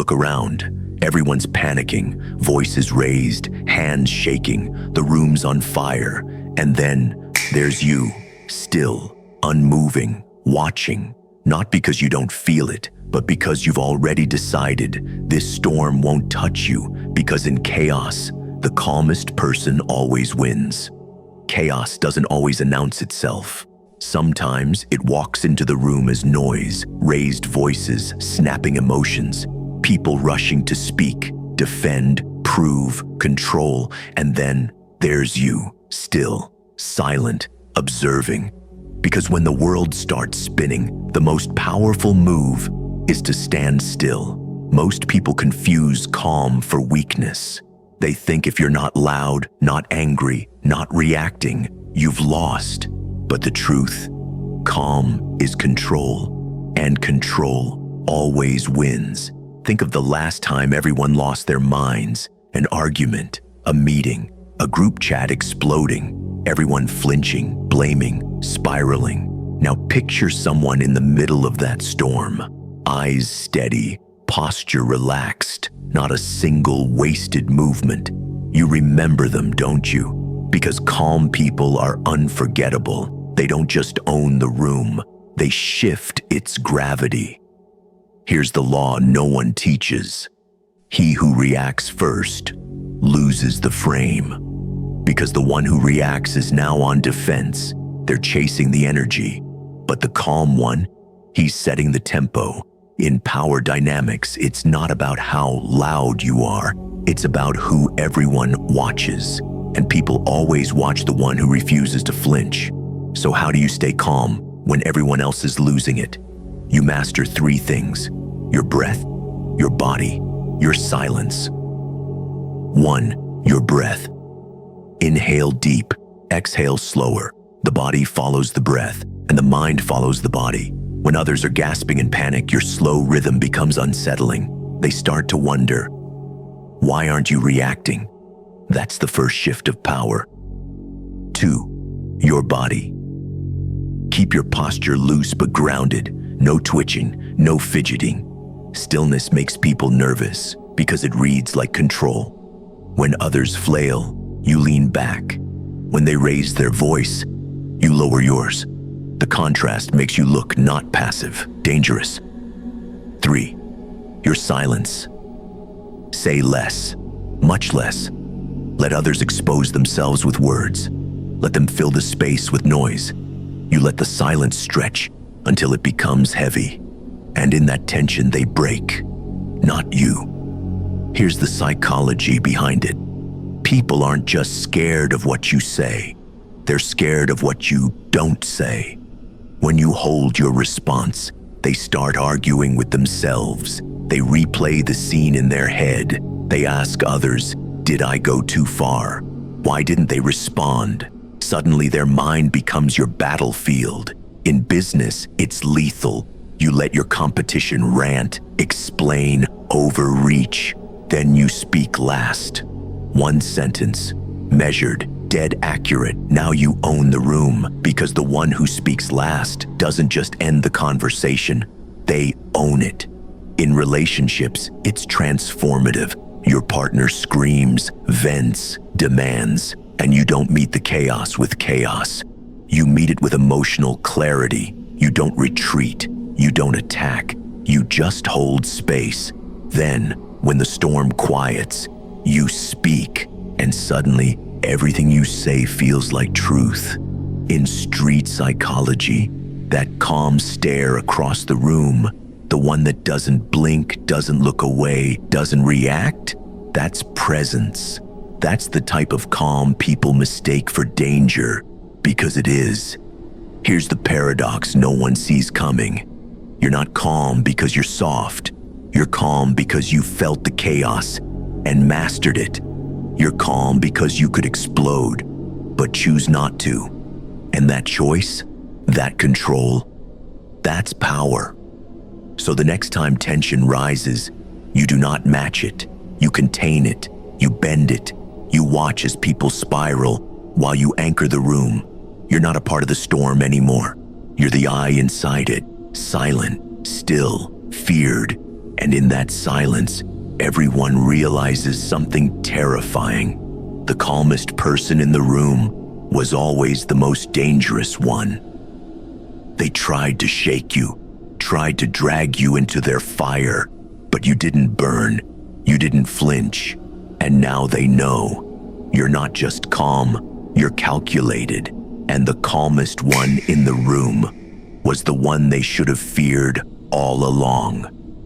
look around. Everyone's panicking, voices raised, hands shaking, the room's on fire. And then there's you, still, unmoving, watching. Not because you don't feel it, but because you've already decided this storm won't touch you, because in chaos, the calmest person always wins. Chaos doesn't always announce itself. Sometimes it walks into the room as noise, raised voices, snapping emotions, people rushing to speak, defend, prove, control, and then there's you, still, silent, observing. Because when the world starts spinning, the most powerful move is to stand still. Most people confuse calm for weakness. They think if you're not loud, not angry, not reacting, you've lost. But the truth, calm is control, and control always wins. Think of the last time everyone lost their minds, an argument, a meeting, a group chat exploding, everyone flinching, blaming, spiraling. Now picture someone in the middle of that storm, eyes steady, posture relaxed, not a single wasted movement. You remember them, don't you? Because calm people are unforgettable. They don't just own the room, they shift its gravity. Here's the law no one teaches. He who reacts first loses the frame. Because the one who reacts is now on defense. They're chasing the energy. But the calm one, he's setting the tempo. In power dynamics, it's not about how loud you are. It's about who everyone watches. And people always watch the one who refuses to flinch. So how do you stay calm when everyone else is losing it? You master 3 things: your breath, your body, your silence. 1. Your breath. Inhale deep, exhale slower. The body follows the breath, and the mind follows the body. When others are gasping in panic, your slow rhythm becomes unsettling. They start to wonder, why aren't you reacting? That's the first shift of power. 2. Your body. Keep your posture loose but grounded. No twitching, no fidgeting. Stillness makes people nervous because it reads like control. When others flail, you lean back. When they raise their voice, you lower yours. The contrast makes you look not passive, dangerous. 3. Your silence. Say less, much less. Let others expose themselves with words. Let them fill the space with noise. You let the silence stretch until it becomes heavy. And in that tension they break, not you. Here's the psychology behind it. People aren't just scared of what you say. They're scared of what you don't say. When you hold your response, they start arguing with themselves. They replay the scene in their head. They ask others, did I go too far? Why didn't they respond? Suddenly their mind becomes your battlefield. In business, it's lethal. You let your competition rant, explain, overreach. Then you speak last. 1 sentence, measured, dead accurate. Now you own the room, because the one who speaks last doesn't just end the conversation, they own it. In relationships, it's transformative. Your partner screams, vents, demands, and you don't meet the chaos with chaos. You meet it with emotional clarity. You don't retreat. You don't attack. You just hold space. Then, when the storm quiets, you speak, and suddenly, everything you say feels like truth. In street psychology, that calm stare across the room, the one that doesn't blink, doesn't look away, doesn't react, that's presence. That's the type of calm people mistake for danger, because it is. Here's the paradox no one sees coming. You're not calm because you're soft. You're calm because you felt the chaos and mastered it. You're calm because you could explode, but choose not to. And that choice, that control, that's power. So the next time tension rises, you do not match it. You contain it. You bend it. You watch as people spiral while you anchor the room. You're not a part of the storm anymore. You're the eye inside it, silent, still, feared. And in that silence, everyone realizes something terrifying. The calmest person in the room was always the most dangerous one. They tried to shake you, tried to drag you into their fire, but you didn't burn, you didn't flinch, and now they know. You're not just calm, you're calculated, and the calmest one in the room was the one they should have feared all along.